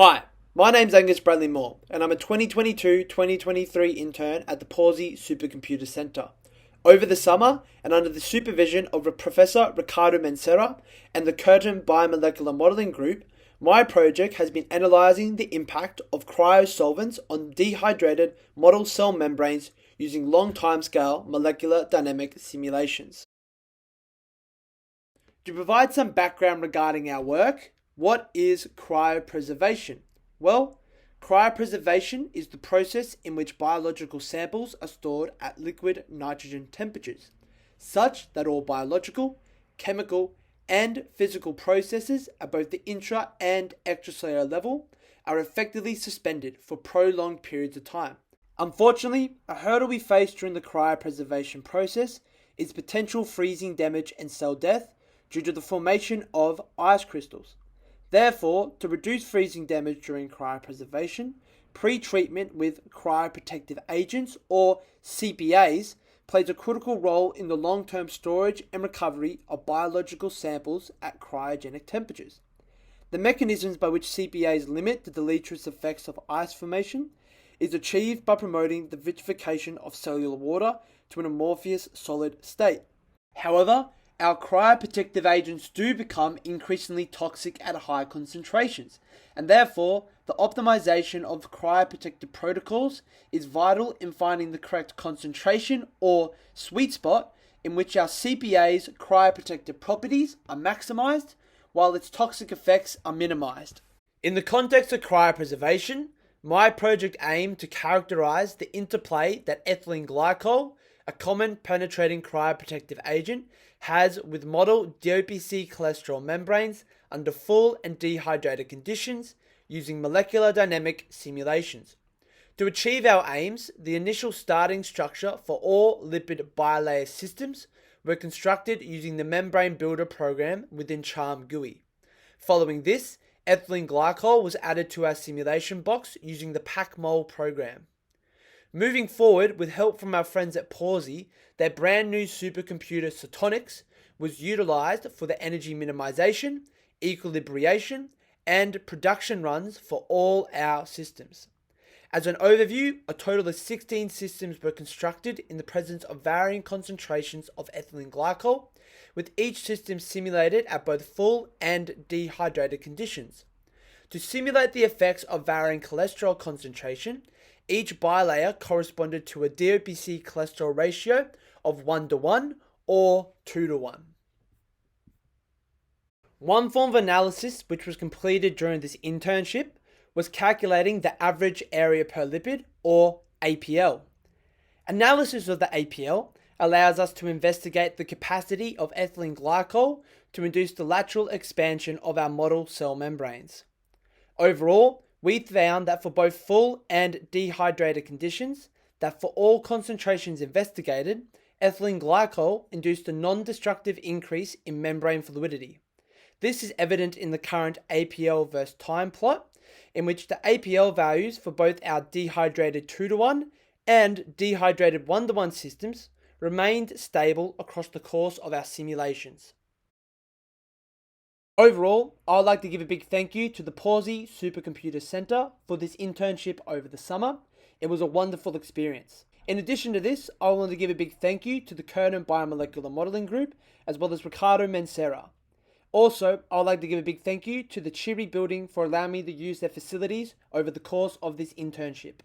Hi, my name's Aonghas Bradley-Moore, and I'm a 2022-2023 intern at the Pawsey Supercomputer Centre. Over the summer, and under the supervision of Professor Ricardo Mencera and the Curtin Biomolecular Modelling Group, my project has been analysing the impact of cryosolvents on dehydrated model cell membranes using long timescale molecular dynamic simulations. To provide some background regarding our work, what is cryopreservation? Well, cryopreservation is the process in which biological samples are stored at liquid nitrogen temperatures, such that all biological, chemical, and physical processes at both the intra and extracellular level are effectively suspended for prolonged periods of time. Unfortunately, a hurdle we face during the cryopreservation process is potential freezing damage and cell death due to the formation of ice crystals. Therefore, to reduce freezing damage during cryopreservation, pre-treatment with cryoprotective agents, or CPAs, plays a critical role in the long-term storage and recovery of biological samples at cryogenic temperatures. The mechanisms by which CPAs limit the deleterious effects of ice formation is achieved by promoting the vitrification of cellular water to an amorphous solid state. However, our cryoprotective agents do become increasingly toxic at high concentrations, and therefore the optimization of cryoprotective protocols is vital in finding the correct concentration or sweet spot in which our CPA's cryoprotective properties are maximized while its toxic effects are minimized. In the context of cryopreservation, my project aimed to characterize the interplay that ethylene glycol, a common penetrating cryoprotective agent, has with model DOPC cholesterol membranes under full and dehydrated conditions using molecular dynamic simulations. To achieve our aims, the initial starting structure for all lipid bilayer systems were constructed using the membrane builder program within Charm GUI. Following this, ethylene glycol was added to our simulation box using the PackMol program. Moving forward, with help from our friends at Pawsey, their brand new supercomputer Atomistic was utilized for the energy minimization, equilibration, and production runs for all our systems. As an overview, a total of 16 systems were constructed in the presence of varying concentrations of ethylene glycol, with each system simulated at both full and dehydrated conditions. To simulate the effects of varying cholesterol concentration, each bilayer corresponded to a DOPC cholesterol ratio of 1:1 or 2:1. One form of analysis which was completed during this internship was calculating the average area per lipid, or APL. Analysis of the APL allows us to investigate the capacity of ethylene glycol to induce the lateral expansion of our model cell membranes. Overall, we found that for both full and dehydrated conditions, that for all concentrations investigated, ethylene glycol induced a non-destructive increase in membrane fluidity. This is evident in the current APL versus time plot, in which the APL values for both our dehydrated 2:1 and dehydrated 1:1 systems remained stable across the course of our simulations. Overall, I would like to give a big thank you to the Pawsey Supercomputer Centre for this internship over the summer. It was a wonderful experience. In addition to this, I want to give a big thank you to the Curtin Biomolecular Modelling Group, as well as Ricardo Mencera. Also, I would like to give a big thank you to the Chiri building for allowing me to use their facilities over the course of this internship.